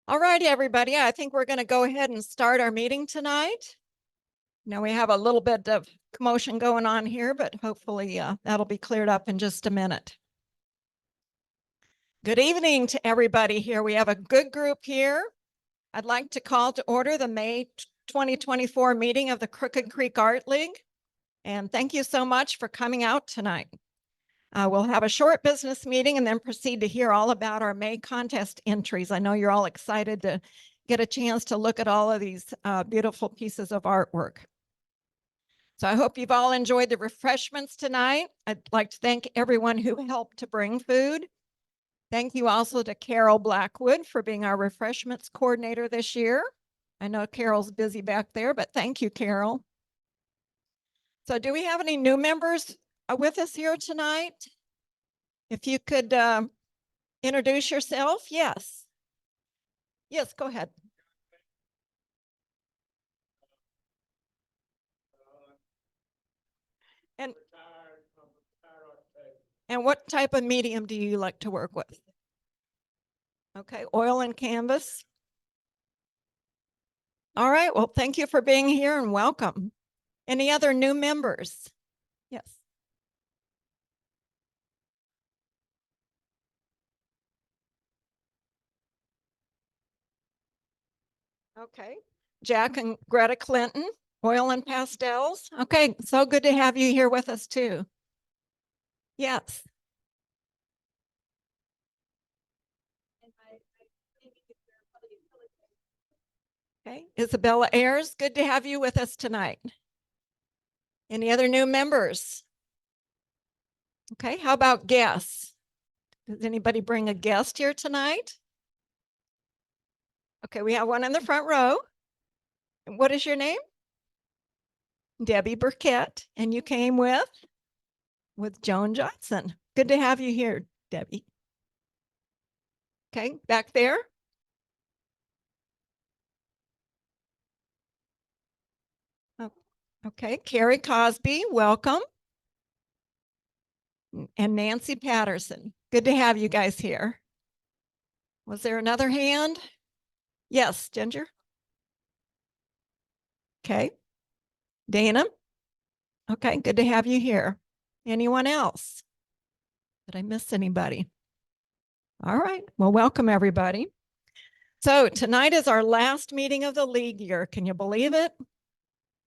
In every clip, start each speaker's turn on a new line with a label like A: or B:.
A: All righty, everybody. I think we're going to go ahead and start our meeting tonight. Now we have a little bit of commotion going on here, but hopefully that'll be cleared up in just a minute. Good evening to everybody here. We have a good group here. I'd like to call to order the May 2024 meeting of the Crooked Creek Art League. And thank you so much for coming out tonight. We'll have a short business meeting and then proceed to hear all about our May contest entries. I know you're all excited to get a chance to look at all of these beautiful pieces of artwork. So I hope you've all enjoyed the refreshments tonight. I'd like to thank everyone who helped to bring food. Thank you also to Carol Blackwood for being our refreshments coordinator this year. I know Carol's busy back there, but thank you, Carol. So do we have any new members with us here tonight? If you could introduce yourself. Yes. Yes, go ahead. And what type of medium do you like to work with? Okay, oil and canvas. All right, well, thank you for being here and welcome. Any other new members? Yes. Okay, Jack and Greta Clinton, oil and pastels. Okay, so good to have you here with us too. Yes. Okay, Isabella Ayers, good to have you with us tonight. Any other new members? Okay, how about guests? Does anybody bring a guest here tonight? Okay, we have one in the front row. What is your name? Debbie Burkett, and you came with Joan Johnson. Good to have you here, Debbie. Okay, back there. Oh, okay, Carrie Cosby, welcome. And Nancy Patterson. Good to have you guys here. Was there another hand? Yes, Ginger. Okay. Dana. Okay, good to have you here. Anyone else? Did I miss anybody? All right, well, welcome everybody. So tonight is our last meeting of the league year. Can you believe it?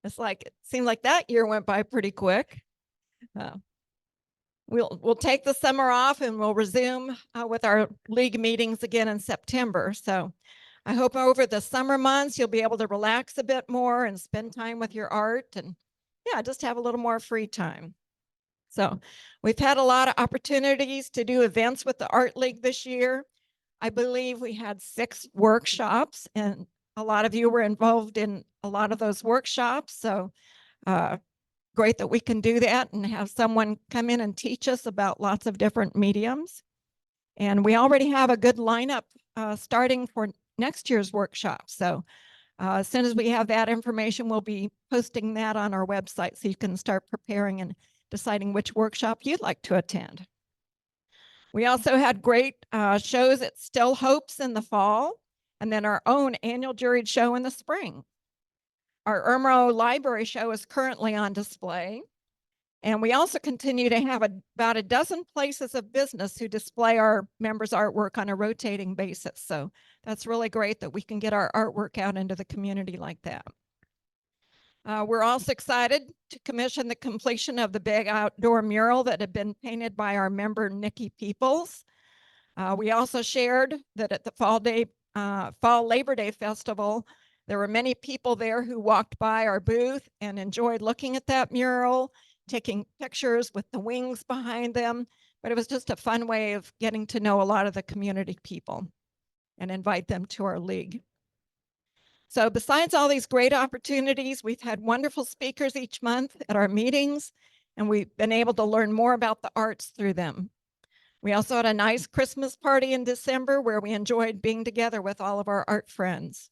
A: It seemed like that year went by pretty quick. We'll take the summer off and we'll resume with our league meetings again in September. So I hope over the summer months you'll be able to relax a bit more and spend time with your art and just have a little more free time. So we've had a lot of opportunities to do events with the Art League this year. I believe we had 6 workshops and a lot of you were involved in a lot of those workshops. So great that we can do that and have someone come in and teach us about lots of different mediums. And we already have a good lineup starting for next year's workshop. So as soon as we have that information, we'll be posting that on our website so you can start preparing and deciding which workshop you'd like to attend. We also had great shows at Still Hopes in the fall, and then our own annual juried show in the spring. Our Irmo Library show is currently on display. And we also continue to have about a dozen places of business who display our members' artwork on a rotating basis. So that's really great that we can get our artwork out into the community like that. We're also excited to commission the completion of the big outdoor mural that had been painted by our member, Nikki Peoples. We also shared that at the Fall Labor Day Festival, there were many people there who walked by our booth and enjoyed looking at that mural, taking pictures with the wings behind them. But it was just a fun way of getting to know a lot of the community people and invite them to our league. So besides all these great opportunities, we've had wonderful speakers each month at our meetings, and we've been able to learn more about the arts through them. We also had a nice Christmas party in December where we enjoyed being together with all of our art friends.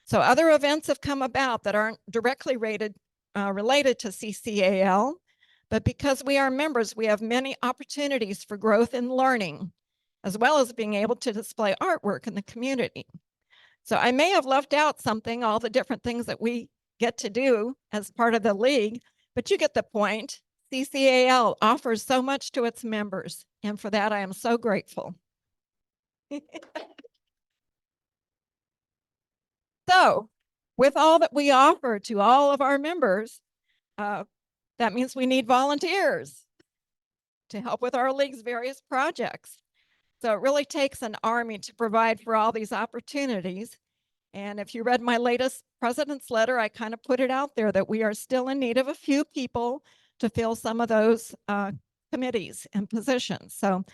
A: So other events have come about that aren't directly related to CCAL, but because we are members, we have many opportunities for growth and learning, as well as being able to display artwork in the community. So I may have left out something, all the different things that we get to do as part of the league, but you get the point. CCAL offers so much to its members, and for that I am so grateful. So with all that we offer to all of our members, that means we need volunteers to help with our league's various projects. So it really takes an army to provide for all these opportunities. And if you read my latest president's letter, I kind of put it out there that we are still in need of a few people to fill some of those committees and positions. So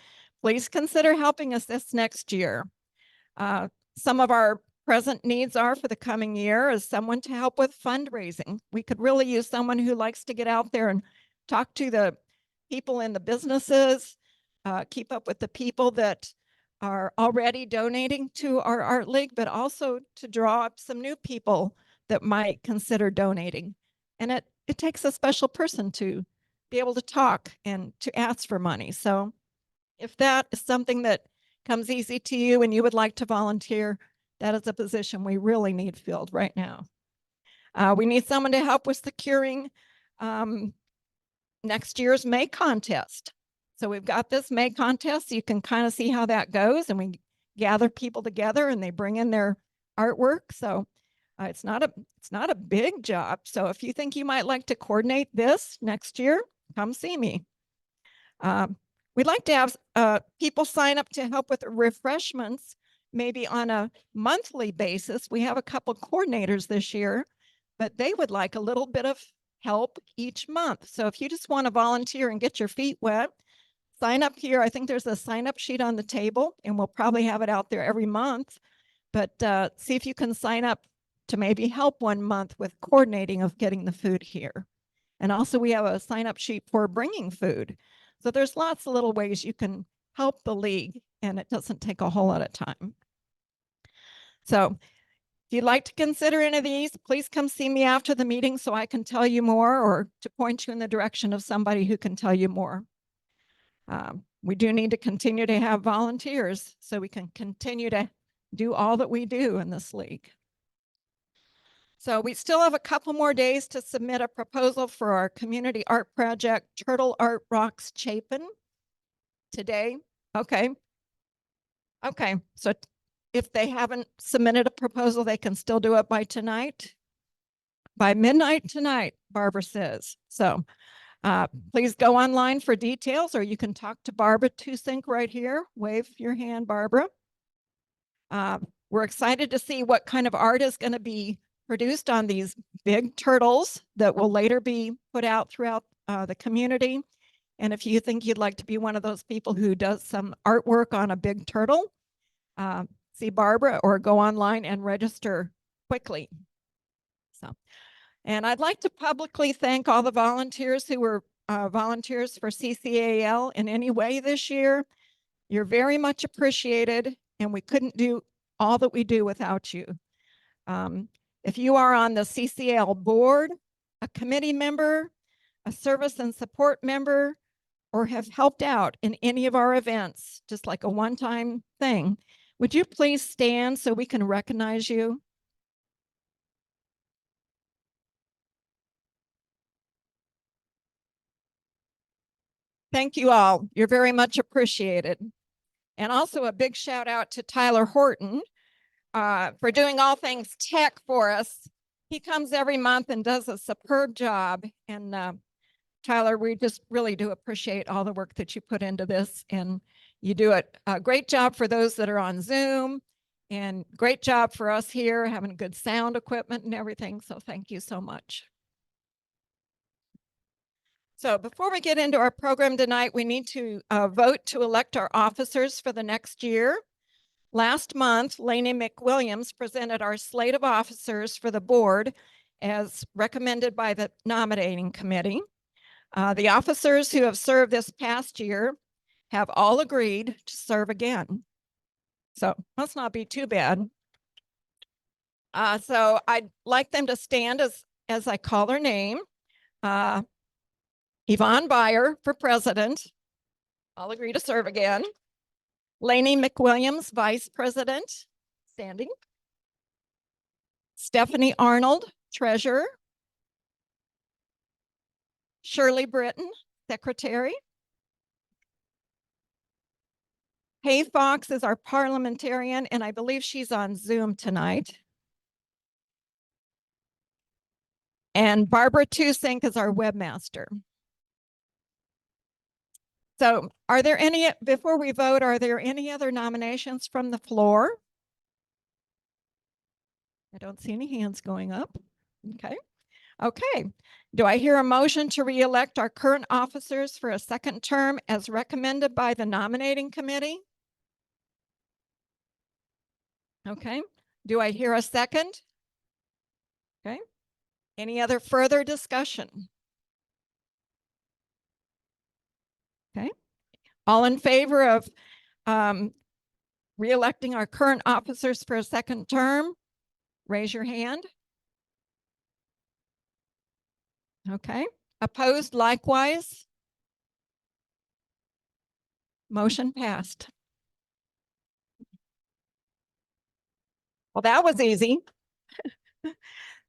A: please consider helping us this next year. Some of our present needs are for the coming year is someone to help with fundraising. We could really use someone who likes to get out there and talk to the people in the businesses, keep up with the people that are already donating to our art league, but also to draw up some new people that might consider donating. And it takes a special person to be able to talk and to ask for money. So if that is something that comes easy to you and you would like to volunteer, that is a position we really need filled right now. We need someone to help with securing next year's May contest. So we've got this May contest, so you can kind of see how that goes, and we gather people together and they bring in their artwork. So it's not a big job. So if you think you might like to coordinate this next year, come see me. We'd like to have people sign up to help with refreshments, maybe on a monthly basis. We have a couple coordinators this year, but they would like a little bit of help each month. So if you just want to volunteer and get your feet wet, sign up here. I think there's a sign up sheet on the table, and we'll probably have it out there every month. But see if you can sign up to maybe help 1 month with coordinating of getting the food here. And also we have a sign up sheet for bringing food. So there's lots of little ways you can help the league, and it doesn't take a whole lot of time. So if you'd like to consider any of these, please come see me after the meeting so I can tell you more, or to point you in the direction of somebody who can tell you more. We do need to continue to have volunteers so we can continue to do all that we do in this league. So we still have a couple more days to submit a proposal for our community art project, Turtle Art Rocks Chapin. Today, okay. Okay, so if they haven't submitted a proposal, they can still do it by tonight. By midnight tonight, Barbara says. So please go online for details, or you can talk to Barbara Tusink right here. Wave your hand, Barbara. We're excited to see what kind of art is going to be produced on these big turtles that will later be put out throughout the community. And if you think you'd like to be one of those people who does some artwork on a big turtle, see Barbara or go online and register quickly. So, and I'd like to publicly thank all the volunteers who were volunteers for CCAL in any way this year. You're very much appreciated, and we couldn't do all that we do without you. If you are on the CCAL board, a committee member, a service and support member, or have helped out in any of our events, just like a one-time thing, would you please stand so we can recognize you? Thank you all. You're very much appreciated. And also a big shout out to Tyler Horton for doing all things tech for us. He comes every month and does a superb job. And Tyler, we just really do appreciate all the work that you put into this. And you do a great job for those that are on Zoom, and great job for us here having good sound equipment and everything. So thank you so much. So before we get into our program tonight, we need to vote to elect our officers for the next year. Last month, Lainey McWilliams presented our slate of officers for the board as recommended by the nominating committee. The officers who have served this past year have all agreed to serve again. So must not be too bad. So I'd like them to stand as I call their name. Yvonne Byer for president. I'll agree to serve again. Lainey McWilliams, vice president, standing. Stephanie Arnold, treasurer. Shirley Britton, secretary. Hay Fox is our parliamentarian, and I believe she's on Zoom tonight. And Barbara Tusink is our webmaster. So are there any, before we vote, are there any other nominations from the floor? I don't see any hands going up. Okay. Okay. Do I hear a motion to re-elect our current officers for a second term as recommended by the nominating committee? Okay. Do I hear a second? Okay. Any other further discussion? Okay. All in favor of re-electing our current officers for a second term, raise your hand. Okay. Opposed likewise? Motion passed. Well, that was easy.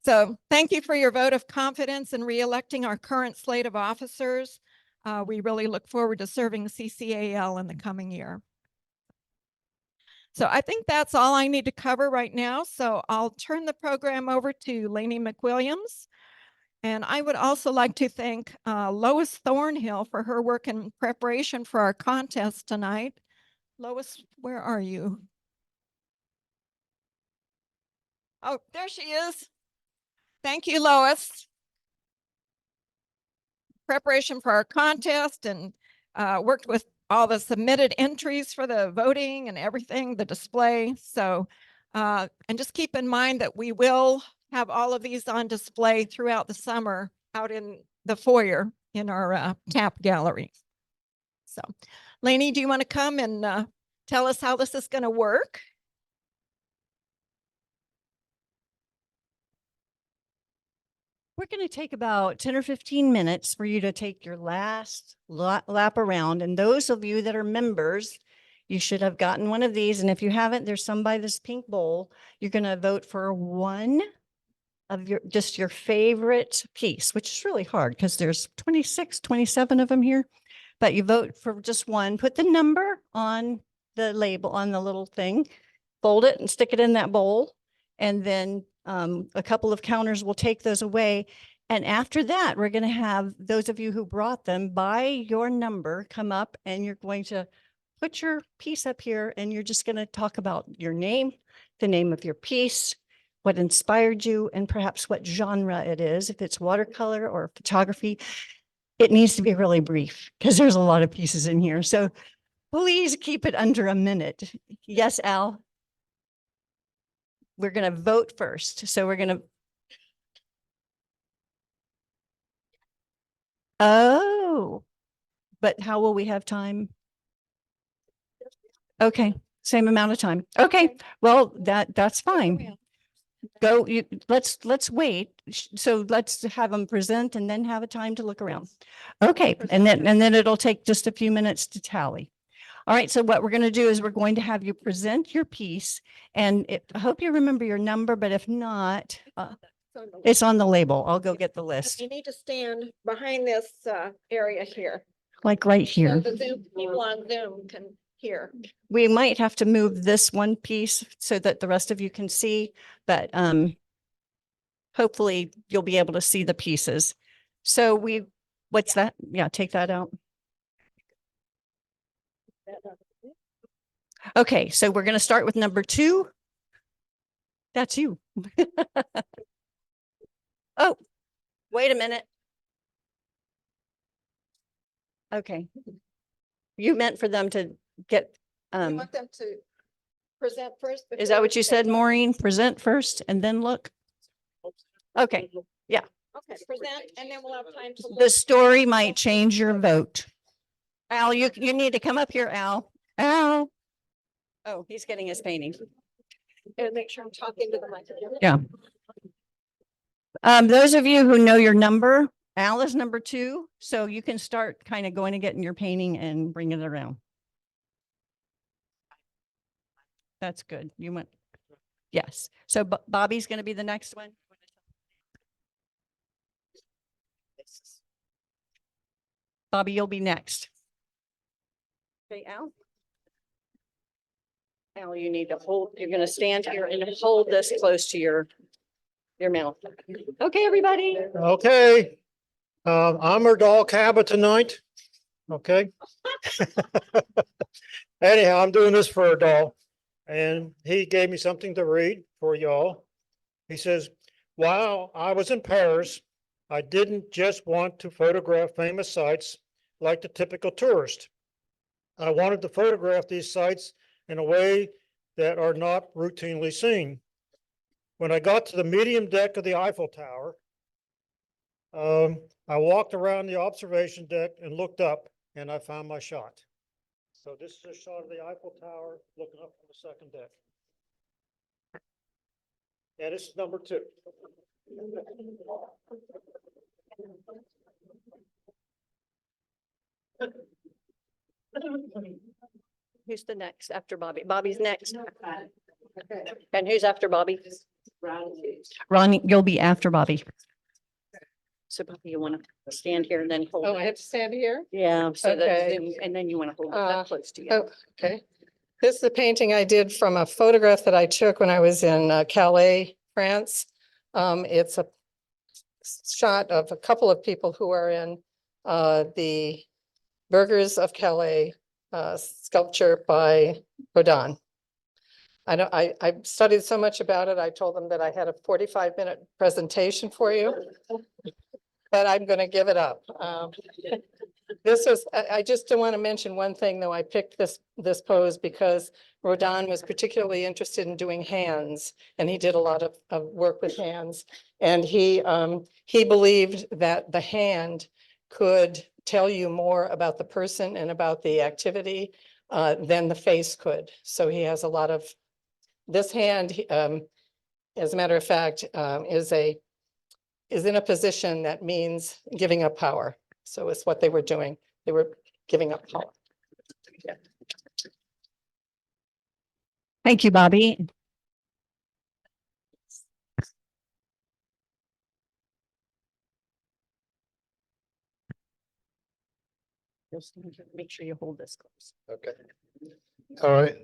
A: So thank you for your vote of confidence in re-electing our current slate of officers. We really look forward to serving CCAL in the coming year. So I think that's all I need to cover right now. So I'll turn the program over to Lainey McWilliams. And I would also like to thank Lois Thornhill for her work in preparation for our contest tonight. Lois, where are you? Oh, there she is. Thank you, Lois. Preparation for our contest and worked with all the submitted entries for the voting and everything, the display. So, and just keep in mind that we will have all of these on display throughout the summer out in the foyer in our tap gallery. So, Lainey, do you want to come and tell us how this is going to work?
B: We're going to take about 10 or 15 minutes for you to take your last lap around. And those of you that are members, you should have gotten one of these. And if you haven't, there's some by this pink bowl. You're going to vote for one of just your favorite piece, which is really hard because there's 26, 27 of them here. But you vote for just one, put the number on the label, on the little thing, fold it and stick it in that bowl. And then a couple of counters will take those away. And after that, we're going to have those of you who brought them by your number come up, and you're going to put your piece up here, and you're just going to talk about your name, the name of your piece, what inspired you, and perhaps what genre it is. If it's watercolor or photography, it needs to be really brief because there's a lot of pieces in here. So please keep it under a minute. Yes, Al? We're going to vote first. So we're going to. Oh, but how will we have time? Okay, same amount of time. Okay, well, that's fine. Go, let's wait. So let's have them present and then have a time to look around. Okay, and then it'll take just a few minutes to tally. All right, so what we're going to do is we're going to have you present your piece, and I hope you remember your number, but if not, it's on the label. I'll go get the list.
A: You need to stand behind this area here.
B: Like right here.
A: So the Zoom people on Zoom can hear.
B: We might have to move this one piece so that the rest of you can see, but hopefully you'll be able to see the pieces. So what's that? Yeah, take that out. Okay, so we're going to start with number 2. That's you. Oh, wait a minute. Okay. You meant for them to get,
A: You want them to present first?
B: is that what you said, Maureen? Present first and then look? Okay, yeah.
A: Okay, present, and then we'll have time to look.
B: The story might change your vote. Al, you need to come up here, Al. Al. Oh, he's getting his painting.
A: And make sure I'm talking to the microphone.
B: Yeah. Those of you who know your number, Al is number 2. So you can start kind of going and getting your painting and bringing it around. That's good. You went. Yes. So Bobby's going to be the next one. Bobby, you'll be next. Okay, Al. Al, you need to hold, you're going to stand here and hold this close to your mouth. Okay, everybody.
C: Okay, I'm her dog Cabot tonight. Okay. Anyhow, I'm doing this for a dog, and he gave me something to read for y'all. He says, while I was in Paris, I didn't just want to photograph famous sites like the typical tourist. I wanted to photograph these sites in a way that are not routinely seen. When I got to the medium deck of the Eiffel Tower, I walked around the observation deck and looked up, and I found my shot. So this is a shot of the Eiffel Tower looking up from the second deck. And this is number 2.
B: Who's the next after Bobby? Bobby's next. And who's after Bobby? Ronnie, you'll be after Bobby. So Bobby, you want to stand here and then hold.
D: Oh, I have to stand here?
B: Yeah, so that,
D: Okay.
B: Zoom, and then you want to hold it
D: Uh,
B: that close to you.
D: Oh, okay. This is the painting I did from a photograph that I took when I was in Calais, France. It's a shot of a couple of people who are in the Burghers of Calais sculpture by Rodin. I studied so much about it. I told them that I had a 45-minute presentation for you, but I'm going to give it up. This is, I just want to mention one thing, though. I picked this pose because Rodin was particularly interested in doing hands, and he did a lot of work with hands. And he believed that the hand could tell you more about the person and about the activity than the face could. So he has a lot of, this hand, as a matter of fact, is in a position that means giving up power. So it's what they were doing. They were giving up power. Yeah.
B: Thank you, Bobby. Just make sure you hold this close.
C: Okay. All right.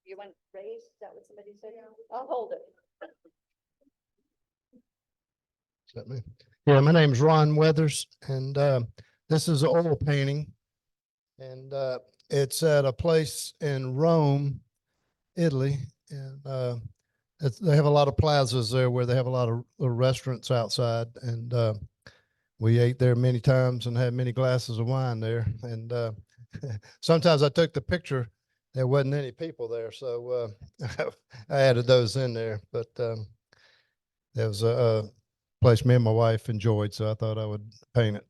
B: You want raised? Is that what somebody said? I'll hold it.
C: Yeah, my name's Ron Weathers, and this is an oil painting, and it's at a place in Rome, Italy, and they have a lot of plazas there where they have a lot of little restaurants outside, and we ate there many times and had many glasses of wine there. And sometimes I took the picture, there wasn't any people there, so I added those in there. But there was a place me and my wife enjoyed, so I thought I would paint it.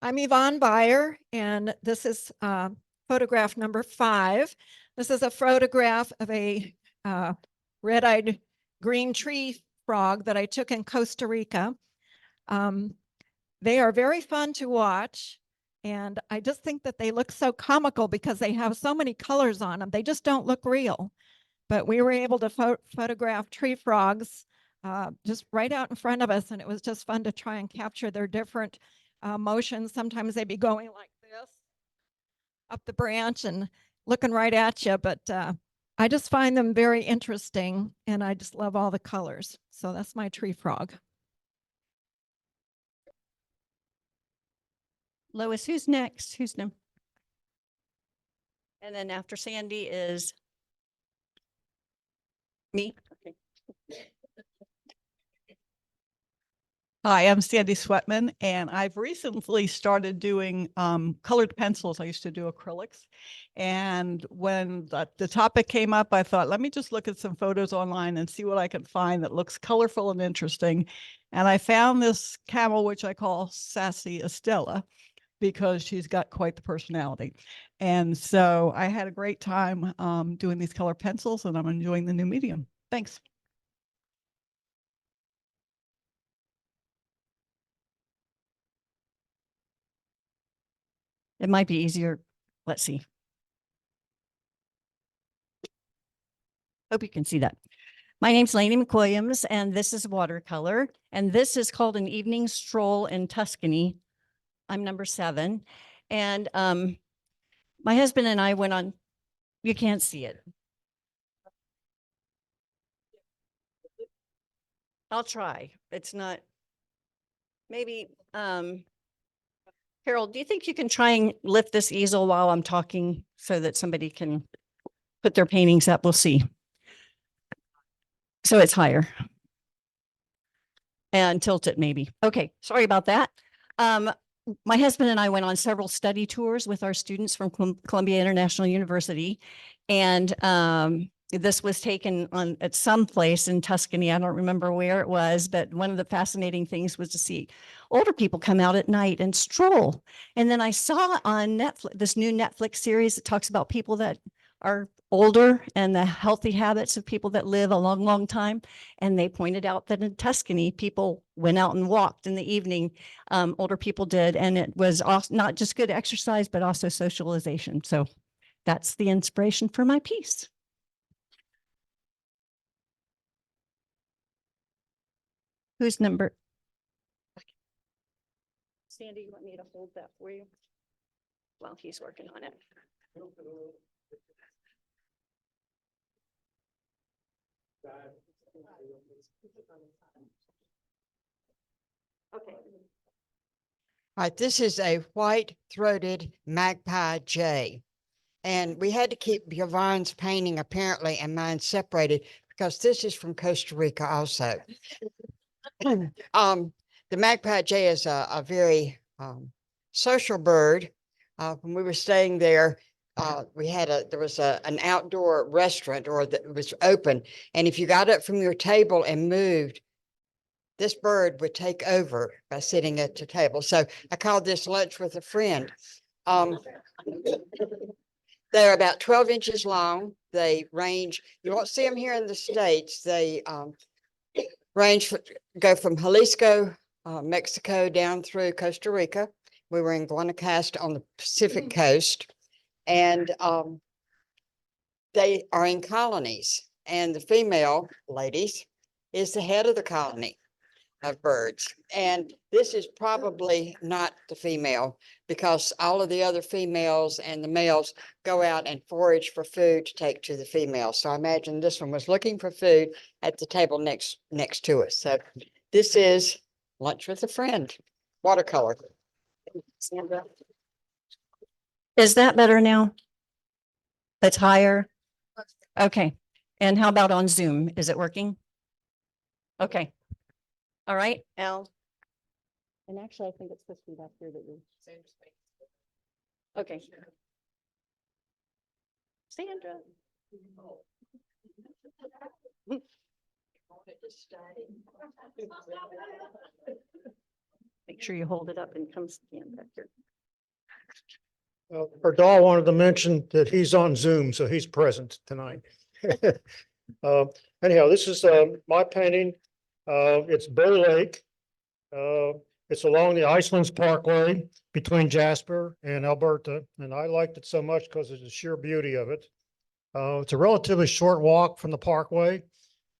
A: I'm Yvonne Beyer, and this is photograph number 5. This is a photograph of a red-eyed green tree frog that I took in Costa Rica. They are very fun to watch, and I just think that they look so comical because they have so many colors on them. They just don't look real. But we were able to photograph tree frogs just right out in front of us, and it was just fun to try and capture their different motions. Sometimes they'd be going like this up the branch and looking right at you, but I just find them very interesting, and I just love all the colors. So that's my tree frog.
B: Lois, who's next? Who's next? And then after Sandy is me. Okay.
E: Hi, I'm Sandy Sweatman, and I've recently started doing colored pencils. I used to do acrylics. And when the topic came up, I thought, let me just look at some photos online and see what I can find that looks colorful and interesting. And I found this camel, which I call Sassy Estella. because she's got quite the personality. And so I had a great time doing these color pencils, and I'm enjoying the new medium. Thanks.
B: It might be easier. Let's see. Hope you can see that. My name's Lainey McWilliams, and this is watercolor. And this is called An Evening Stroll in Tuscany. I'm number 7. And my husband and I went on, you can't see it. I'll try. It's not, maybe, Harold, do you think you can try and lift this easel while I'm talking so that somebody can put their paintings up? We'll see. So it's higher. And tilt it maybe. Okay, sorry about that. My husband and I went on several study tours with our students from Columbia International University. And this was taken on at some place in Tuscany. I don't remember where it was, but one of the fascinating things was to see older people come out at night and stroll. And then I saw on Netflix, this new Netflix series that talks about people that are older and the healthy habits of people that live a long, long time. And they pointed out that in Tuscany, people went out and walked in the evening. Older people did. And it was also not just good exercise, but also socialization. So that's the inspiration for my piece. Who's number? Sandy, you want me to hold that for you? While he's working on it. Okay.
F: All right, this is a white-throated magpie jay. And we had to keep Yvonne's painting apparently and mine separated because this is from Costa Rica also. The magpie jay is a very social bird. When we were staying there, there was an outdoor restaurant that was open. And if you got up from your table and moved, this bird would take over by sitting at the table. So I called this lunch with a friend. They're about 12 inches long. They range, you won't see them here in the States. They go from Jalisco, Mexico down through Costa Rica. We were in Guanacaste on the Pacific coast. And they are in colonies. And the female, ladies, is the head of the colony of birds. And this is probably not the female because all of the other females and the males go out and forage for food to take to the females. So I imagine this one was looking for food at the table next to us. So this is Lunch with a Friend, watercolor. Sandra?
B: Is that better now? It's higher? Okay. And how about on Zoom? Is it working? Okay. All right, Al. And actually, I think it's supposed to be back here that you. Okay. Sandra. Make sure you hold it up and come stand back here.
G: Her doll wanted to mention that he's on Zoom, so he's present tonight. Anyhow, this is my painting. It's Bear Lake. It's along the Icelands Parkway between Jasper and Alberta. And I liked it so much because of the sheer beauty of it. It's a relatively short walk from the parkway,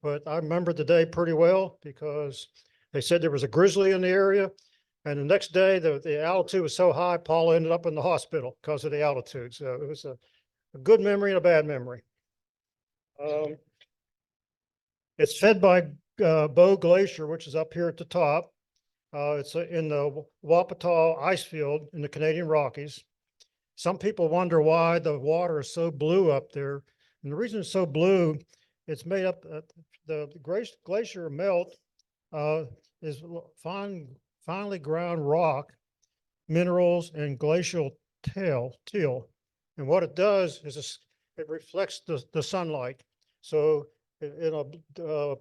G: but I remember the day pretty well because they said there was a grizzly in the area. And the next day, the altitude was so high, Paul ended up in the hospital because of the altitude. So it was a good memory and a bad memory. It's fed by Bow Glacier, which is up here at the top. It's in the Wapata ice field in the Canadian Rockies. Some people wonder why the water is so blue up there. And the reason it's so blue, it's made up, the glacier melt is finely ground rock, minerals, and glacial teal. And what it does is it reflects the sunlight. So in a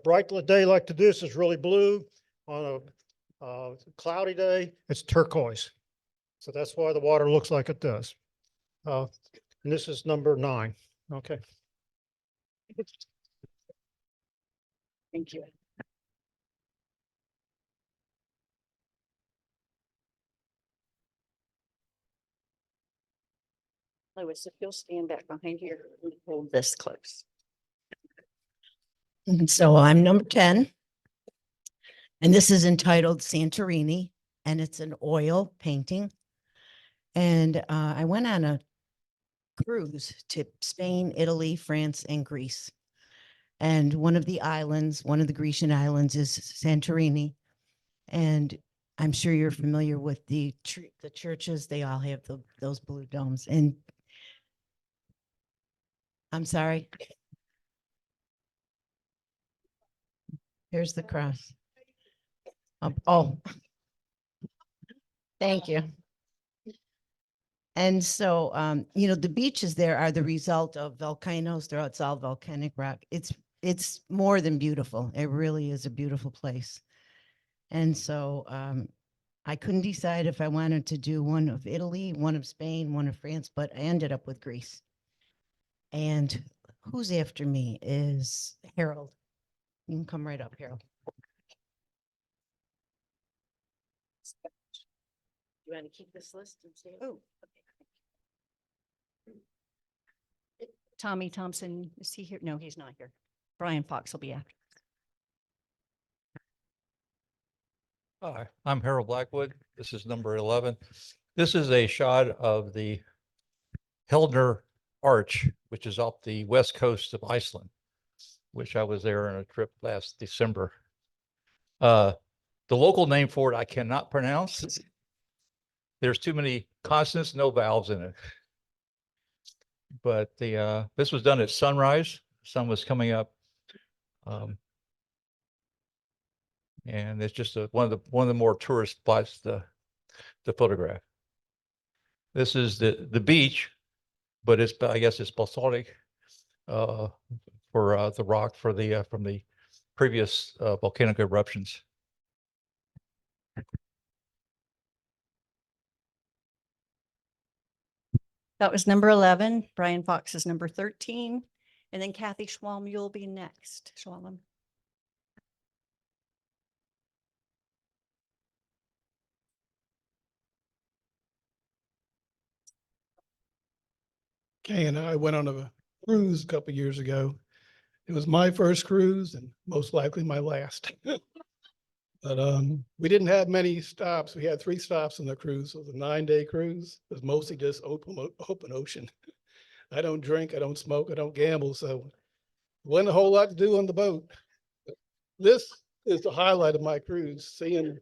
G: bright day like this is really blue. On a cloudy day, it's turquoise. So that's why the water looks like it does. And this is number 9. Okay.
B: Thank you. Lois, if you'll stand back behind here and hold this close. And so I'm number 10. And this is entitled Santorini, and it's an oil painting. And I went on a cruise to Spain, Italy, France, and Greece. And one of the islands, one of the Grecian islands is Santorini. And I'm sure you're familiar with the churches. They all have those blue domes. And I'm sorry. Here's the cross. Oh, thank you. And so, you know, the beaches there are the result of volcanoes. It's all volcanic rock. It's more than beautiful. It really is a beautiful place. And so I couldn't decide if I wanted to do one of Italy, one of Spain, one of France, but I ended up with Greece. And who's after me is Harold. You can come right up, Harold. You want to keep this list and say, oh, okay. Tommy Thompson, is he here? No, he's not here. Brian Fox will be after.
H: Hi, I'm Harold Blackwood. This is number 11. This is a shot of the Heldner Arch, which is off the west coast of Iceland, which I was there on a trip last December. The local name for it, I cannot pronounce. There's too many consonants, no vowels in it. But this was done at sunrise. Sun was coming up. And it's just one of the more tourist spots to photograph. This is the beach, but I guess it's basaltic for the rock from the previous volcanic eruptions.
B: That was number 11. Brian Fox is number 13. And then Kathy Schwalm, you'll be next. Schwalm.
I: Kay and I went on a cruise a couple years ago. It was my first cruise and most likely my last. But we didn't have many stops. We had 3 stops on the cruise. It was a 9-day cruise. It was mostly just open ocean. I don't drink, I don't smoke, I don't gamble, so wasn't a whole lot to do on the boat. This is the highlight of my cruise, seeing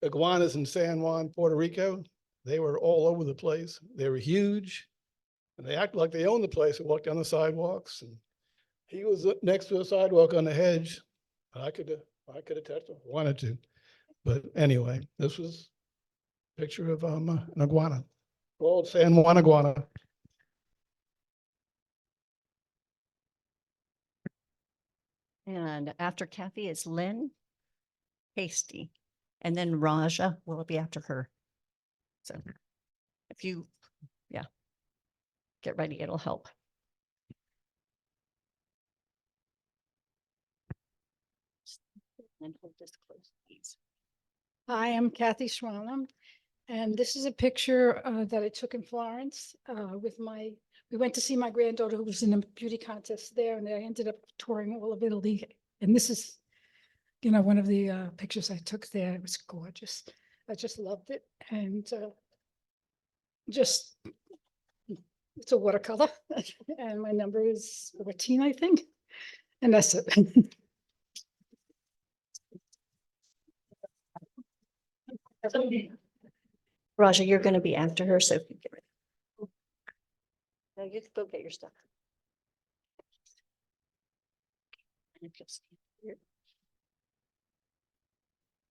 I: iguanas in San Juan, Puerto Rico. They were all over the place. They were huge. And they acted like they owned the place. They walked down the sidewalks, and he was next to a sidewalk on the hedge. I could have touched him if I wanted to. But anyway, this was a picture of an iguana, called San Juan iguana.
B: And after Kathy is Lynn Hasty. And then Raja will be after her. So if you, get ready, it'll help. And hold this close, please.
J: Hi, I'm Kathy Schwanum, and this is a picture that I took in Florence we went to see my granddaughter who was in a beauty contest there, and I ended up touring all of Italy. And this is, one of the pictures I took there. It was gorgeous. I just loved it. And it's a watercolor, and my number is 14, I think. And that's it.
B: Raja, you're going to be after her, so if you get ready. No, you can go get your stuff. And if you'll stand here.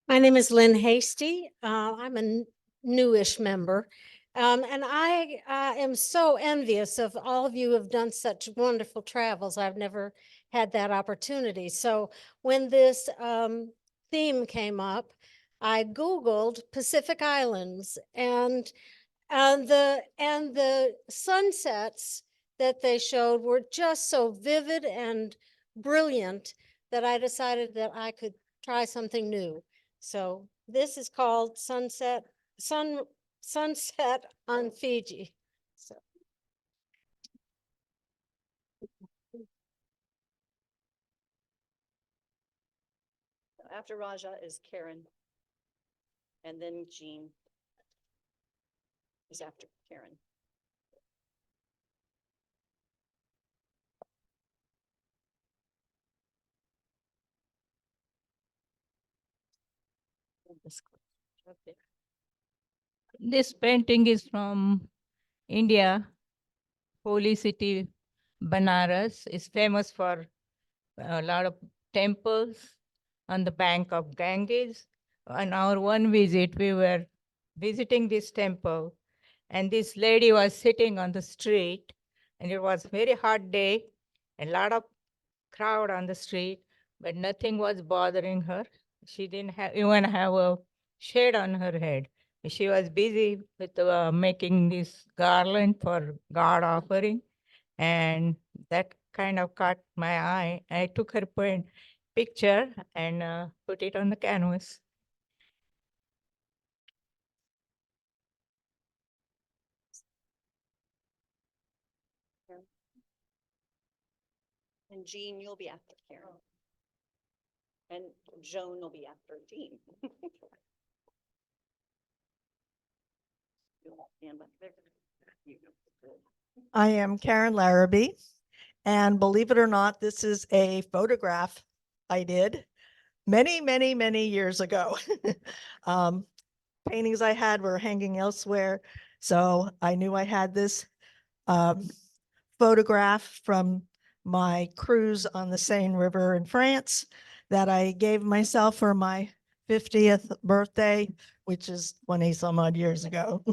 K: My name is Lynn Hasty. I'm a newish member. And I am so envious of all of you who have done such wonderful travels. I've never had that opportunity. So when this theme came up, I Googled Pacific Islands and the sunsets that they showed were just so vivid and brilliant that I decided that I could try something new. So this is called Sunset on Fiji. So
B: After Raja is Karen. And then Jean is after Karen. Okay.
L: This painting is from India. Holy city Banaras is famous for a lot of temples on the bank of Ganges. On our one visit, we were visiting this temple, and this lady was sitting on the street, and it was very hot day, a lot of crowd on the street, but nothing was bothering her. She didn't even have a shade on her head. She was busy with making this garland for God offering, and that kind of caught my eye. I took her picture and put it on the canvas.
B: And Jean, you'll be after Karen. And Joan will be after Jean. You'll stand back there. You go.
M: I am Karen Larrabee, and believe it or not, this is a photograph I did many, many, many years ago. Paintings I had were hanging elsewhere, so I knew I had this photograph from my cruise on the Seine River in France that I gave myself for my 50th birthday, which is 20 some odd years ago.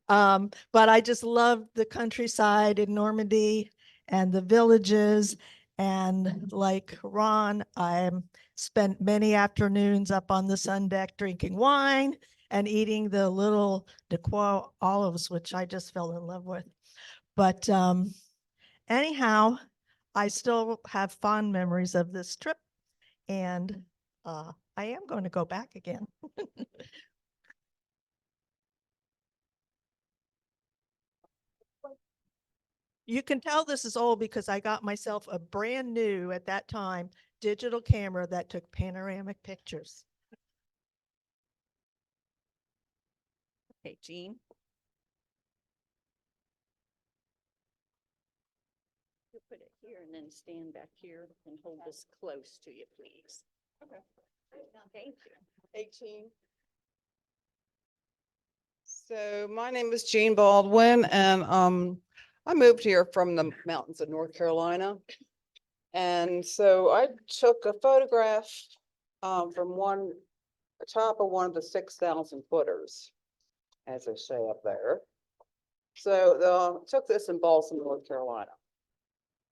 M: But I just loved the countryside in Normandy and the villages. And like Ron, I spent many afternoons up on the sun deck drinking wine and eating the little Dequoy olives, which I just fell in love with. But anyhow, I still have fond memories of this trip, and I am going to go back again. You can tell this is old because I got myself a brand new, at that time, digital camera that took panoramic pictures.
B: Okay, Jean. You put it here and then stand back here and hold this close to you, please. Okay. Thank you.
N: 18. So my name is Jean Baldwin, and I moved here from the mountains of North Carolina. And so I took a photograph from the top of one of the 6,000 footers, as they say up there. So took this in Balsam, North Carolina.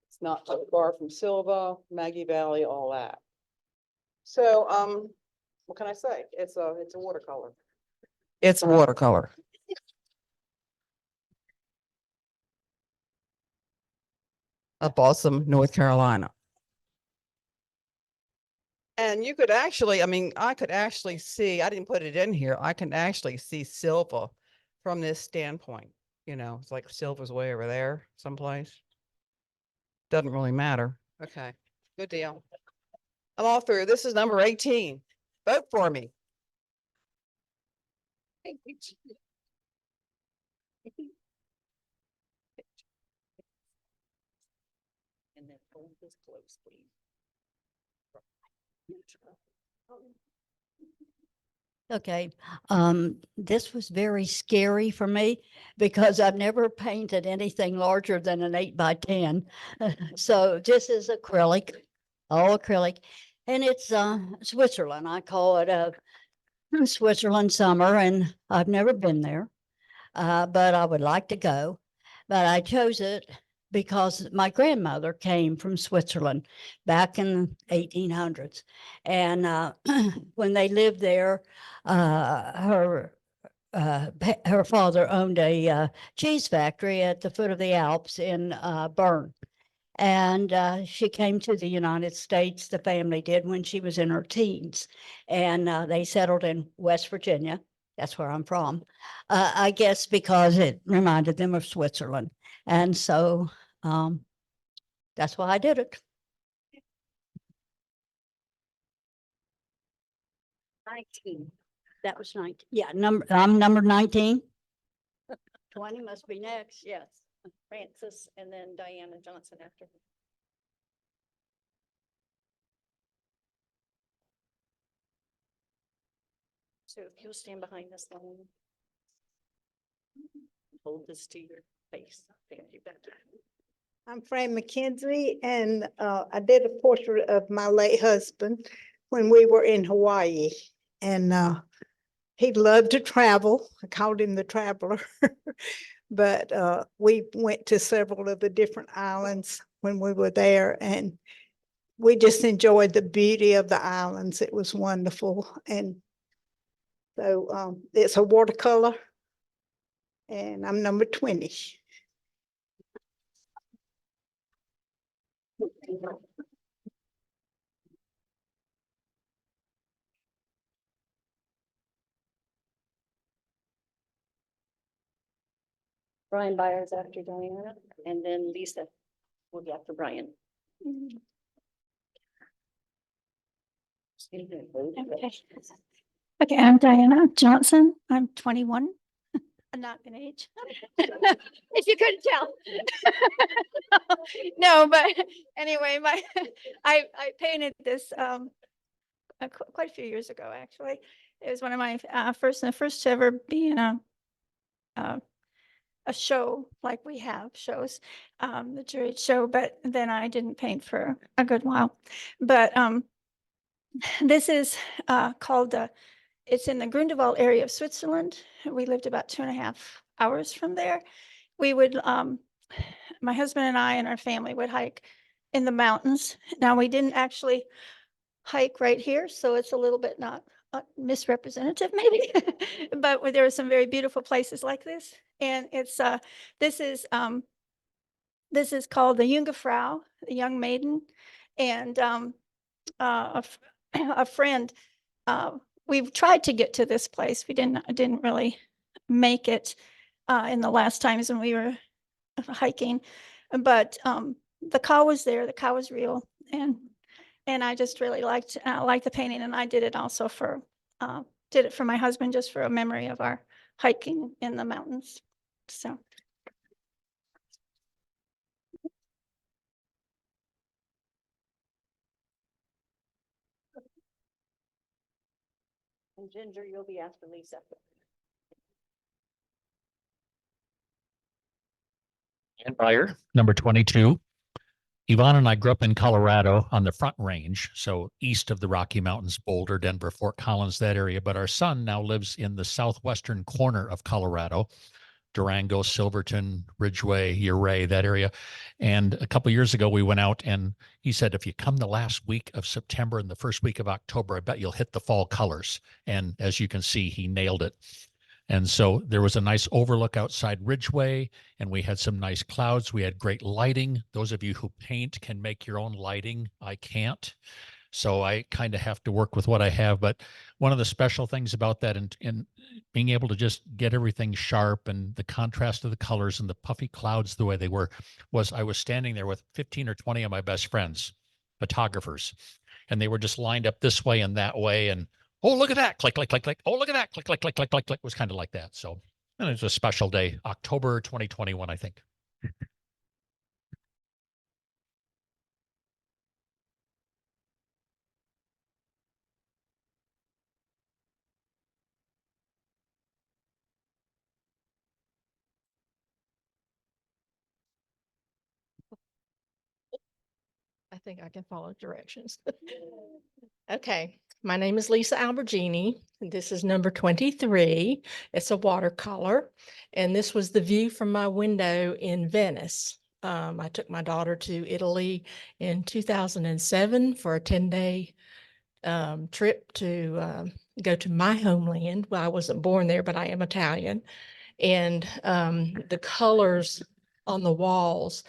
N: It's not too far from Silva, Maggie Valley, all that. So what can I say? It's a watercolor. It's a watercolor. Of Balsam, North Carolina. And you could actually, I mean, I could actually see, I didn't put it in here, I can actually see Silva from this standpoint. You know, it's like Silva's way over there someplace. Doesn't really matter. Okay, good deal. I'm all through. This is number 18. Vote for me.
B: And then hold this close, please.
O: Okay, this was very scary for me because I've never painted anything larger than an 8x10. So this is acrylic, all acrylic, and it's Switzerland. I call it a Switzerland summer, and I've never been there, but I would like to go. But I chose it because my grandmother came from Switzerland back in the 1800s. And when they lived there, her father owned a cheese factory at the foot of the Alps in Bern. And she came to the United States, the family did, when she was in her teens. And they settled in West Virginia. That's where I'm from. I guess because it reminded them of Switzerland. And so that's why I did it. 19. That was 19. Yeah, I'm number 19. 20 must be next. Yes. Francis and then Diana Johnson after. So if you'll stand behind this one. Hold this to your face. Thank you.
P: I'm Fran McKenzie, and I did a portrait of my late husband when we were in Hawaii. And he loved to travel. I called him the traveler. But we went to several of the different islands when we were there, and we just enjoyed the beauty of the islands. It was wonderful. And so it's a watercolor, and I'm number 20.
O: Brian Byers after Diana, and then Lisa will be after Brian.
J: Okay. Okay, I'm Diana Johnson. I'm 21. I'm not an age. If you couldn't tell. No, but anyway, I painted this quite a few years ago, actually. It was one of my first to ever be in a show, like we have shows, the jury show, but then I didn't paint for a good while. But this is called, it's in the Grindelwald area of Switzerland. We lived about 2.5 hours from there. We would, my husband and I and our family would hike in the mountains. Now, we didn't actually hike right here, so it's a little bit not misrepresentative maybe, but there are some very beautiful places like this. And it's this is called the Jungfrau, the young maiden. And a friend, we've tried to get to this place. We didn't really make it in the last times when we were hiking, but the cow was there. The cow was real, and I just really liked the painting, and I did it also for my husband, just for a memory of our hiking in the mountains. So.
O: And Ginger, you'll be after Lisa.
Q: And Meyer, number 22. Yvonne and I grew up in Colorado on the Front Range, so east of the Rocky Mountains, Boulder, Denver, Fort Collins, that area. But our son now lives in the southwestern corner of Colorado, Durango, Silverton, Ridgeway, Ouray, that area. And a couple of years ago, we went out and he said, if you come the last week of September and the first week of October, I bet you'll hit the fall colors. And as you can see, he nailed it. And so there was a nice overlook outside Ridgeway, and we had some nice clouds. We had great lighting. Those of you who paint can make your own lighting. I can't. So I kind of have to work with what I have. But one of the special things about that and being able to just get everything sharp and the contrast of the colors and the puffy clouds the way they were, was I was standing there with 15 or 20 of my best friends, photographers, and they were just lined up this way and that way. And oh, look at that, click, click, click, click. Oh, look at that, click, click, click, click, click, click. It was kind of like that. So and it was a special day, October 2021, I think.
R: I think I can follow directions. Okay, my name is Lisa Albergini. And this is number 23. It's a watercolor. And this was the view from my window in Venice. I took my daughter to Italy in 2007 for a 10-day trip to go to my homeland. Well, I wasn't born there, but I am Italian. And the colors on the walls,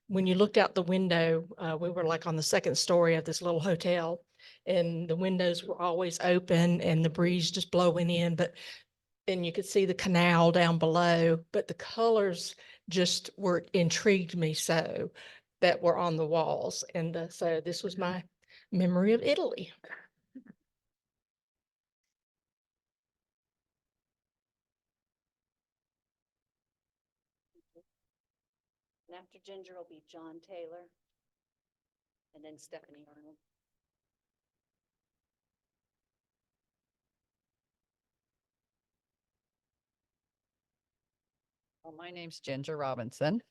R: when you looked out the window, we were like on the second story of this little hotel, and the windows were always open and the breeze just blowing in, and you could see the canal down below, but the colors just intrigued me so that were on the walls. And so this was my memory of Italy.
B: And after Ginger will be John Taylor. And then Stephanie Arnold.
S: Well, my name's Ginger Robinson,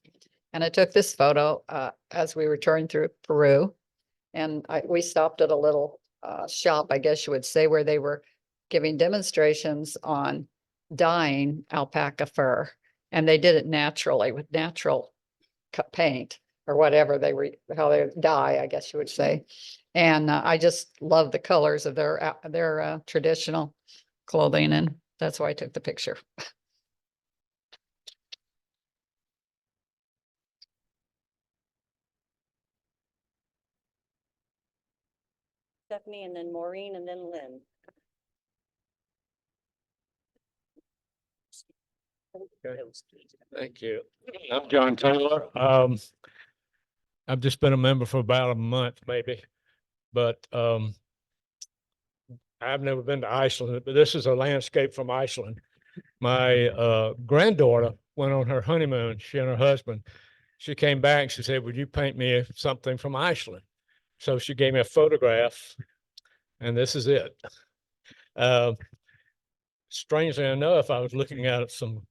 S: and I took this photo as we were touring through Peru. And we stopped at a little shop, I guess you would say, where they were giving demonstrations on dyeing alpaca fur. And they did it naturally with natural paint or whatever how they dye, I guess you would say. And I just love the colors of their traditional clothing, and that's why I took the picture.
B: Stephanie, and then Maureen, and then Lynn.
T: Thank you. I'm John Taylor. I've just been a member for about a month, maybe, but I've never been to Iceland, but this is a landscape from Iceland. My granddaughter went on her honeymoon, she and her husband. She came back and she said, "Would you paint me something from Iceland?" So she gave me a photograph, and this is it. Strangely enough, I was looking at some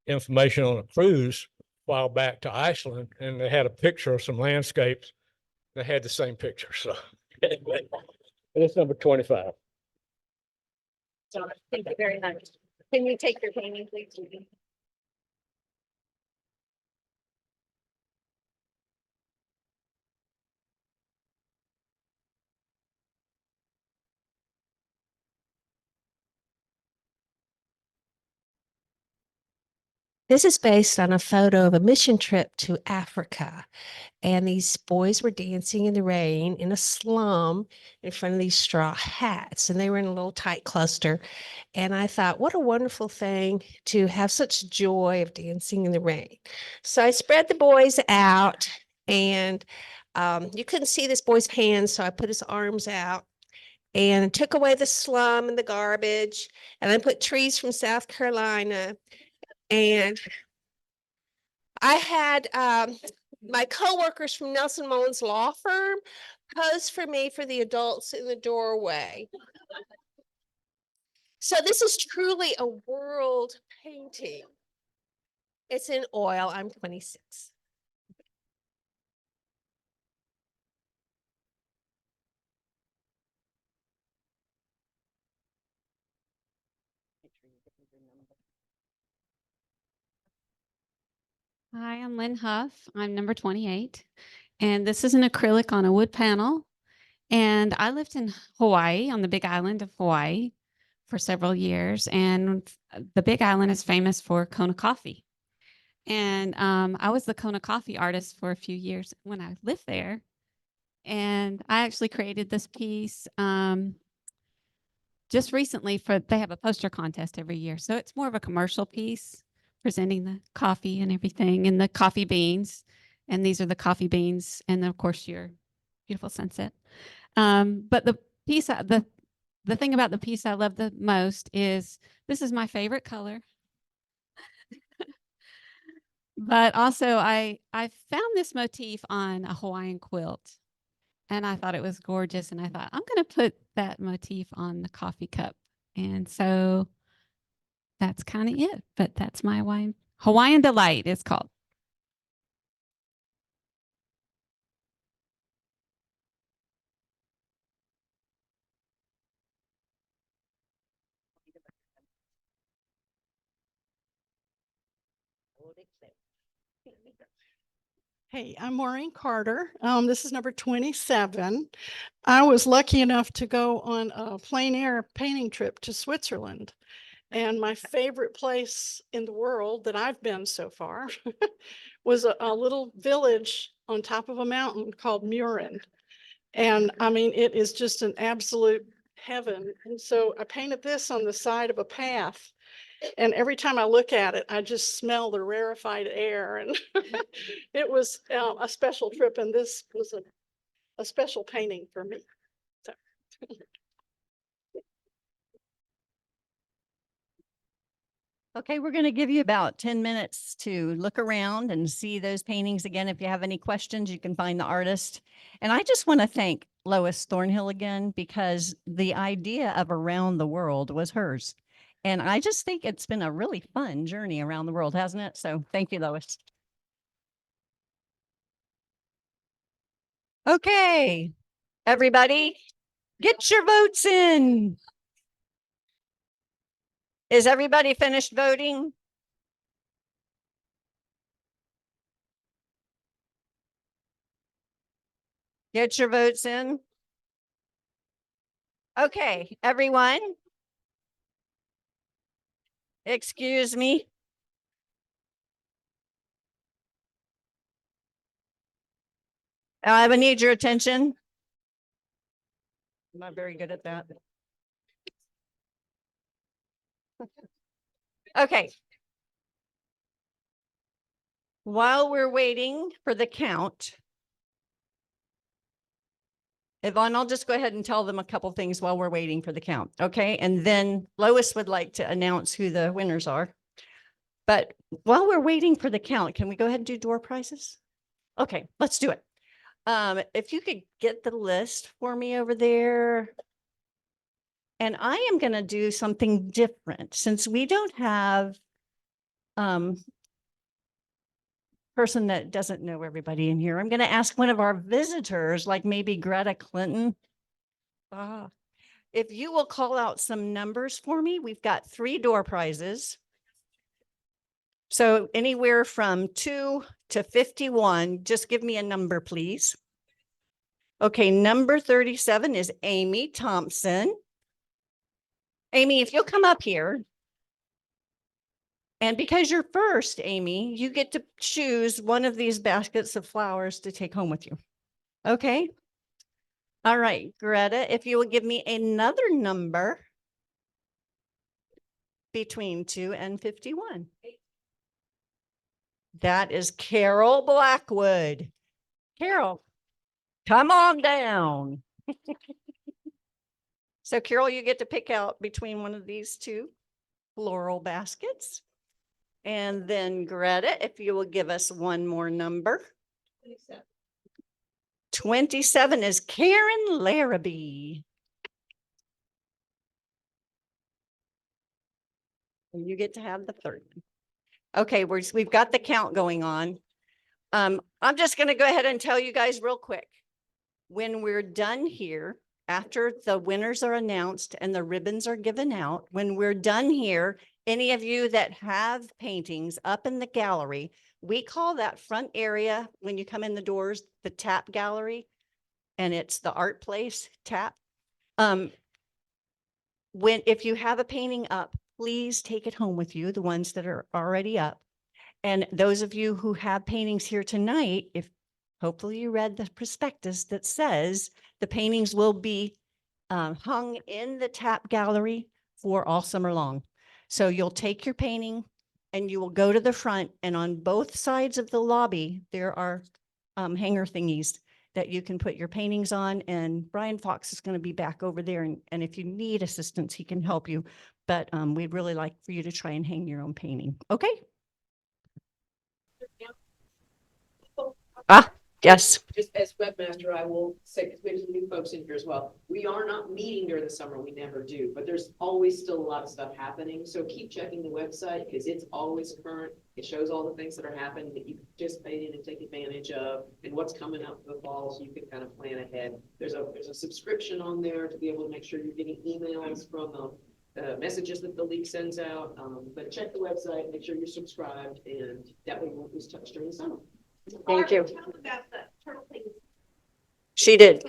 T: information on a cruise a while back to Iceland, and they had a picture of some landscapes. They had the same picture, so it's number 25.
B: Thank you very much. Can you take your painting, please?
U: This is based on a photo of a mission trip to Africa. And these boys were dancing in the rain in a slum in front of these straw hats. And they were in a little tight cluster. And I thought, what a wonderful thing to have such joy of dancing in the rain. So I spread the boys out, and you couldn't see this boy's hands. So I put his arms out and took away the slum and the garbage. And I put trees from South Carolina. And I had my coworkers from Nelson Mullins Law Firm pose for me for the adults in the doorway. So this is truly a world painting. It's in oil. I'm 26.
V: Hi, I'm Lynn Huff. I'm number 28. And this is an acrylic on a wood panel. And I lived in Hawaii, on the Big Island of Hawaii, for several years. And the Big Island is famous for Kona coffee. And I was the Kona coffee artist for a few years when I lived there. And I actually created this piece just recently they have a poster contest every year. So it's more of a commercial piece, presenting the coffee and everything, and the coffee beans. And these are the coffee beans. And then, of course, your beautiful sunset. But the piece, the thing about the piece I love the most is this is my favorite color. But also I found this motif on a Hawaiian quilt, and I thought it was gorgeous. And I thought, I'm going to put that motif on the coffee cup. And so that's kind of it. But that's my Hawaiian Delight is called.
C: Hey, I'm Maureen Carter. This is number 27. I was lucky enough to go on a plein air painting trip to Switzerland. And my favorite place in the world that I've been so far was a little village on top of a mountain called Murin. And I mean, it is just an absolute heaven. And so I painted this on the side of a path. And every time I look at it, I just smell the rarefied air. And it was a special trip. And this was a special painting for me. So.
B: Okay, we're going to give you about 10 minutes to look around and see those paintings again. If you have any questions, you can find the artist. And I just want to thank Lois Thornhill again, because the idea of Around the World was hers. And I just think it's been a really fun journey around the world, hasn't it? So thank you, Lois. Okay, everybody, get your votes in. Is everybody finished voting? Get your votes in. Okay, everyone. Excuse me. I would need your attention. I'm not very good at that. Okay. While we're waiting for the count, Yvonne, I'll just go ahead and tell them a couple things while we're waiting for the count. Okay. And then Lois would like to announce who the winners are. But while we're waiting for the count, can we go ahead and do door prizes? Okay, let's do it. If you could get the list for me over there. And I am going to do something different since we don't have person that doesn't know everybody in here. I'm going to ask one of our visitors, like maybe Greta Clinton. If you will call out some numbers for me, we've got 3 door prizes. So anywhere from 2 to 51, just give me a number, please. Okay, number 37 is Amy Thompson. Amy, if you'll come up here. And because you're first, Amy, you get to choose one of these baskets of flowers to take home with you. Okay. All right, Greta, if you will give me another number between 2 and 51. That is Carol Blackwood. Carol, come on down. So Carol, you get to pick out between one of these 2 floral baskets. And then Greta, if you will give us one more number. 27 is Karen Larrabee. And you get to have the 3rd. Okay, we've got the count going on. I'm just going to go ahead and tell you guys real quick. When we're done here, after the winners are announced and the ribbons are given out, when we're done here, any of you that have paintings up in the gallery, we call that front area when you come in the doors, the tap gallery, and it's the art place tap. If you have a painting up, please take it home with you, the ones that are already up. And those of you who have paintings here tonight, if hopefully you read the prospectus that says the paintings will be hung in the tap gallery for all summer long. So you'll take your painting and you will go to the front, and on both sides of the lobby, there are hanger thingies that you can put your paintings on, and Brian Fox is going to be back over there. And if you need assistance, he can help you. But we'd really like for you to try and hang your own painting. Okay. Yes.
D: Just as webmaster, I will say, because we have some new folks in here as well, we are not meeting during the summer, we never do, but there's always still a lot of stuff happening. So keep checking the website because it's always current. It shows all the things that are happening that you can participate in and take advantage of, and what's coming up for the fall, so you can kind of plan ahead. There's a subscription on there to be able to make sure you're getting emails from the messages that the league sends out. But check the website, make sure you're subscribed, and that way you won't lose touch during the summer.
B: Thank you. She did.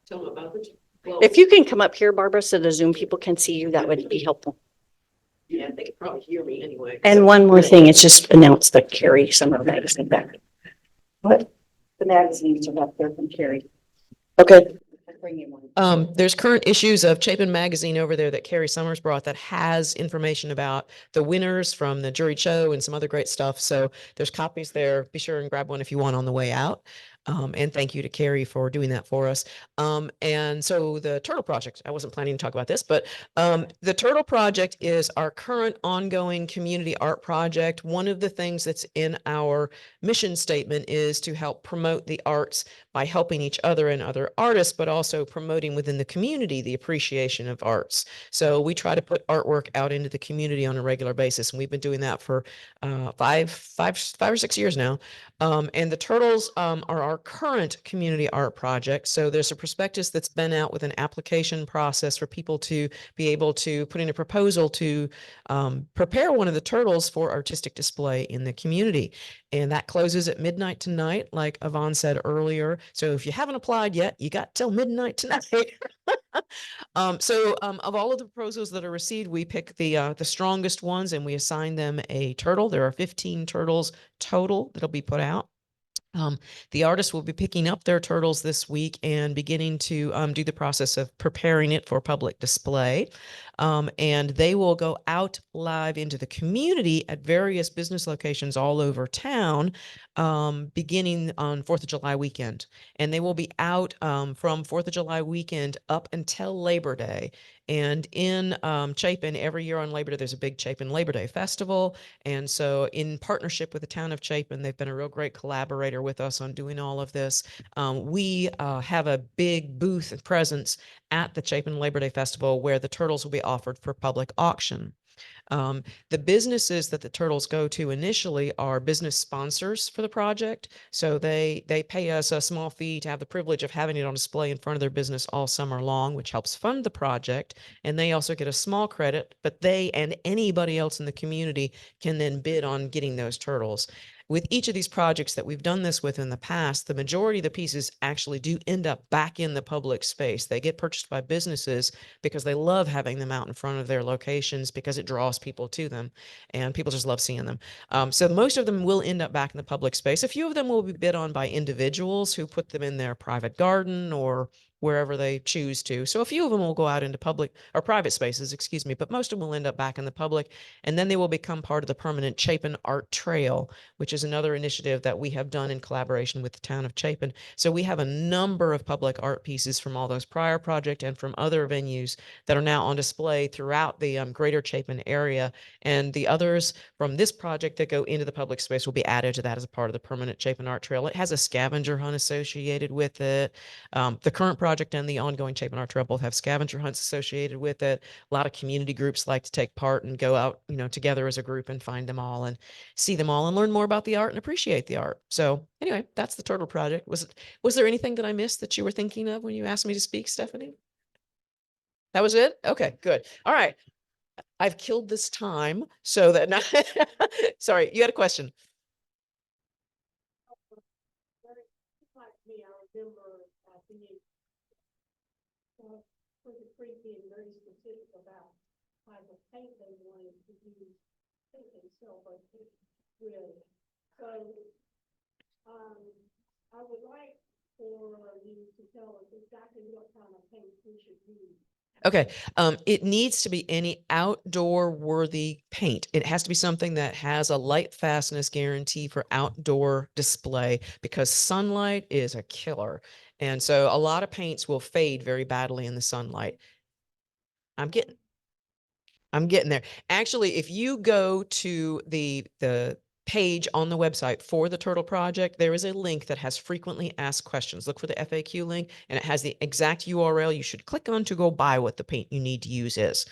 D: Tell them about the. well,
B: If you can come up here, Barbara, so the Zoom people can see you, that would be helpful.
D: Yeah, they could probably hear me anyway.
B: And one more thing, it's just announced that Carrie Summer magazine back. What? The magazines are up there from Carrie. Okay. Bring you one.
A: There's current issues of Chapin Magazine over there that Carrie Summers brought that has information about the winners from the jury show and some other great stuff. So there's copies there. Be sure and grab one if you want on the way out. And thank you to Carrie for doing that for us. And so the Turtle Project, I wasn't planning to talk about this, but the Turtle Project is our current ongoing community art project. One of the things that's in our mission statement is to help promote the arts by helping each other and other artists, but also promoting within the community the appreciation of arts. So we try to put artwork out into the community on a regular basis, and we've been doing that for 5 or 6 years now. And the Turtles are our current community art project. So there's a prospectus that's been out with an application process for people to be able to put in a proposal to prepare one of the turtles for artistic display in the community. And that closes at midnight tonight, like Yvonne said earlier. So if you haven't applied yet, you got till midnight tonight. Of all of the proposals that are received, we pick the strongest ones and we assign them a turtle. There are 15 turtles total that'll be put out. The artists will be picking up their turtles this week and beginning to do the process of preparing it for public display. And they will go out live into the community at various business locations all over town, beginning on 4th of July weekend. And they will be out from 4th of July weekend up until Labor Day. And in Chapin, every year on Labor Day, there's a big Chapin Labor Day festival. And so in partnership with the town of Chapin, they've been a real great collaborator with us on doing all of this. We have a big booth and presence at the Chapin Labor Day Festival where the turtles will be offered for public auction. The businesses that the turtles go to initially are business sponsors for the project. So they pay us a small fee to have the privilege of having it on display in front of their business all summer long, which helps fund the project. And they also get a small credit, but they and anybody else in the community can then bid on getting those turtles. With each of these projects that we've done this with in the past, the majority of the pieces actually do end up back in the public space. They get purchased by businesses because they love having them out in front of their locations because it draws people to them and people just love seeing them. So most of them will end up back in the public space. A few of them will be bid on by individuals who put them in their private garden or wherever they choose to. So a few of them will go out into public or private spaces, excuse me, but most of them will end up back in the public. And then they will become part of the permanent Chapin Art Trail, which is another initiative that we have done in collaboration with the town of Chapin. So we have a number of public art pieces from all those prior projects and from other venues that are now on display throughout the greater Chapin area. And the others from this project that go into the public space will be added to that as a part of the permanent Chapin Art Trail. It has a scavenger hunt associated with it. The current project and the ongoing Chapin Art Trail both have scavenger hunts associated with it. A lot of community groups like to take part and go out, together as a group and find them all and see them all and learn more about the art and appreciate the art. So anyway, that's the Turtle Project. Was there anything that I missed that you were thinking of when you asked me to speak, Stephanie? That was it? Okay, good. All right. I've killed this time so that not sorry, you had a question.
C: Being very specific about type of paint they wanted to use. I think they sell both really. So I would like for you to tell us exactly what kind of paint we should use.
A: Okay, it needs to be any outdoor worthy paint. It has to be something that has a light fastness guarantee for outdoor display because sunlight is a killer. And so a lot of paints will fade very badly in the sunlight. I'm getting there. Actually, if you go to the page on the website for the Turtle Project, there is a link that has frequently asked questions. Look for the FAQ link and it has the exact URL you should click on to go buy what the paint you need to use is.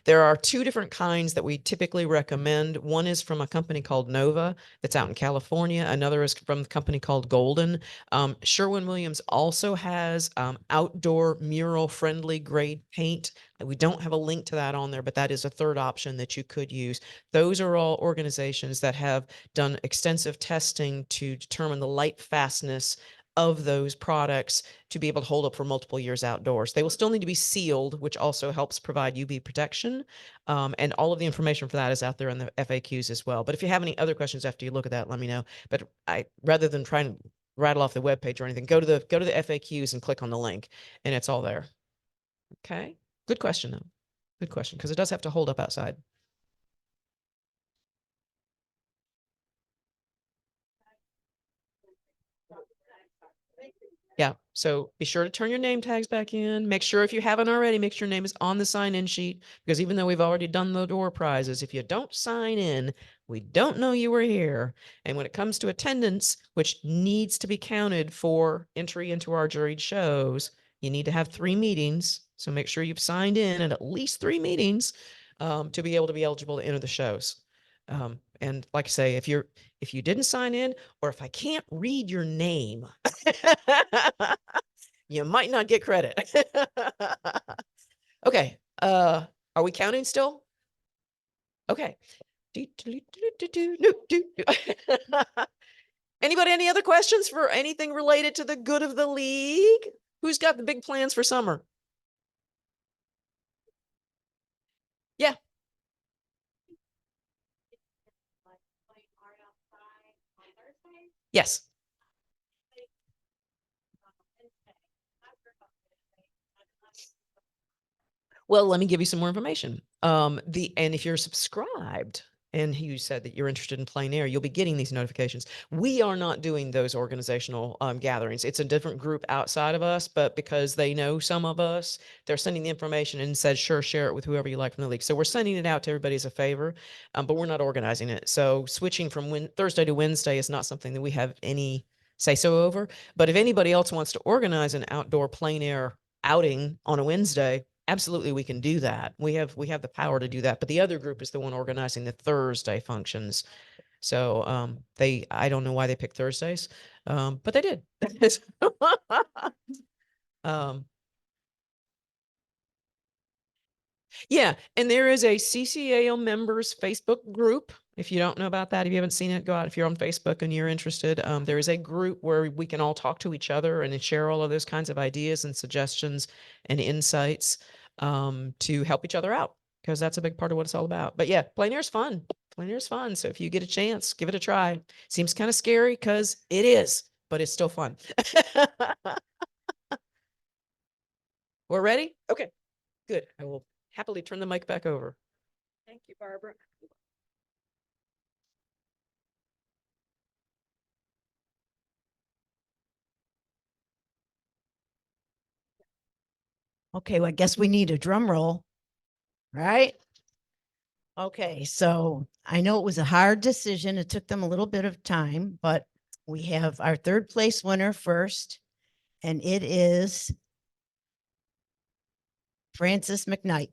A: There are two different kinds that we typically recommend. One is from a company called Nova that's out in California. Another is from a company called Golden. Sherwin-Williams also has outdoor mural friendly grade paint. We don't have a link to that on there, but that is a third option that you could use. Those are all organizations that have done extensive testing to determine the light fastness of those products to be able to hold up for multiple years outdoors. They will still need to be sealed, which also helps provide UV protection. And all of the information for that is out there in the FAQs as well. But if you have any other questions after you look at that, let me know. But rather than trying to rattle off the webpage or anything, go to the FAQs and click on the link, and it's all there. Okay. Good question though. Good question, because it does have to hold up outside. Yeah, so be sure to turn your name tags back in. Make sure, if you haven't already, make sure your name is on the sign-in sheet, because even though we've already done the door prizes, if you don't sign in, we don't know you were here. And when it comes to attendance, which needs to be counted for entry into our juried shows, you need to have 3 meetings. So make sure you've signed in at least 3 meetings to be able to be eligible to enter the shows. And like I say, if you didn't sign in, or if I can't read your name, you might not get credit. Okay. Are we counting still? Okay. Anybody, any other questions for anything related to the good of the league? Who's got the big plans for summer? Yeah. Yes. Well, let me give you some more information. And if you're subscribed and you said that you're interested in plein air, you'll be getting these notifications. We are not doing those organizational gatherings. It's a different group outside of us, but because they know some of us, they're sending the information and said, sure, share it with whoever you like from the league. So we're sending it out to everybody as a favor, but we're not organizing it. So switching from Thursday to Wednesday is not something that we have any say so over. But if anybody else wants to organize an outdoor plein air outing on a Wednesday, absolutely, we can do that. We have the power to do that. But the other group is the one organizing the Thursday functions. So I don't know why they picked Thursdays, but they did. Yeah, and there is a CCAL members Facebook group. If you don't know about that, if you haven't seen it, go out. If you're on Facebook and you're interested, there is a group where we can all talk to each other and share all of those kinds of ideas and suggestions and insights to help each other out, because that's a big part of what it's all about. But yeah, plein air is fun. Plein air is fun. So if you get a chance, give it a try. Seems kind of scary because it is, but it's still fun. We're ready? Okay, good. I will happily turn the mic back over.
C: Thank you, Barbara.
E: Okay, well, I guess we need a drum roll, right? Okay, so I know it was a hard decision. It took them a little bit of time, but we have our 3rd place winner first, and it is Francis McKnight.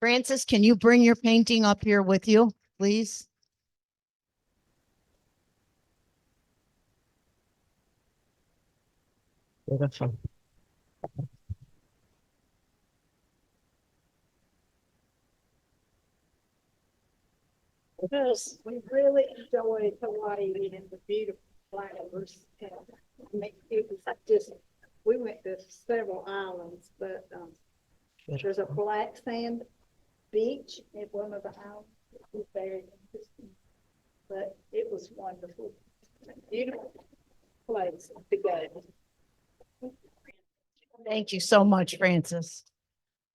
E: Francis, can you bring your painting up here with you, please? Beautiful.
P: Because we really enjoyed Hawaii and the beautiful flowers. And it was just, we went to several islands, but there's a black sand beach at one of the islands. It was very interesting, but it was wonderful. Beautiful place to go.
E: Thank you so much, Francis.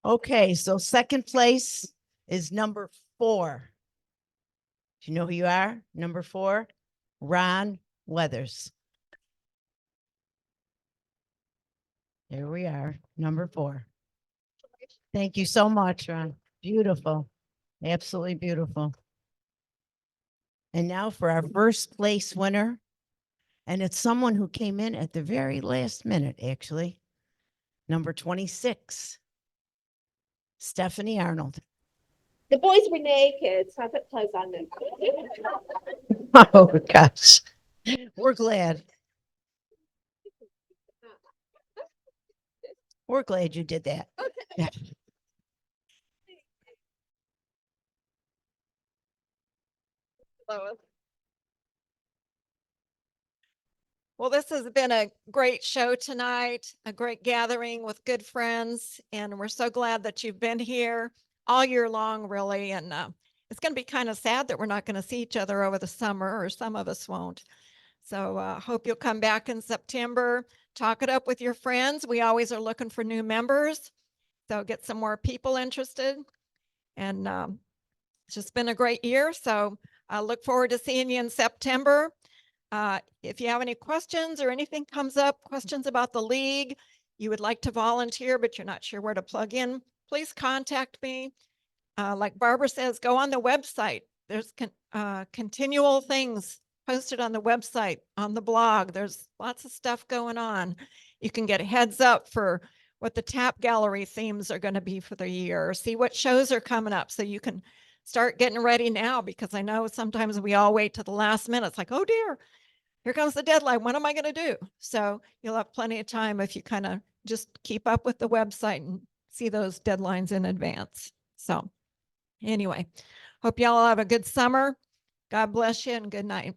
E: Okay, so 2nd place is number 4. Do you know who you are? Number 4, Ron Weathers. There we are, number 4. Thank you so much, Ron. Beautiful. Absolutely beautiful. And now for our 1st place winner. And it's someone who came in at the very last minute, actually. Number 26. Stephanie Arnold.
F: The boys were naked, so I put clothes on them.
E: Oh, gosh. We're glad. We're glad you did that. Yeah.
G: Lois. Well, this has been a great show tonight, a great gathering with good friends, and we're so glad that you've been here all year long, really. And it's going to be kind of sad that we're not going to see each other over the summer, or some of us won't. So hope you'll come back in September, talk it up with your friends. We always are looking for new members, so get some more people interested. And it's just been a great year, so I look forward to seeing you in September. If you have any questions or anything comes up, questions about the league, you would like to volunteer, but you're not sure where to plug in, please contact me. Like Barbara says, go on the website. There's continual things posted on the website, on the blog. There's lots of stuff going on. You can get a heads up for what the tap gallery themes are going to be for the year, or see what shows are coming up, so you can start getting ready now, because I know sometimes we all wait to the last minute. It's like, oh dear, here comes the deadline. What am I going to do? So you'll have plenty of time if you kind of just keep up with the website and see those deadlines in advance. So anyway, hope y'all have a good summer. God bless you and good night.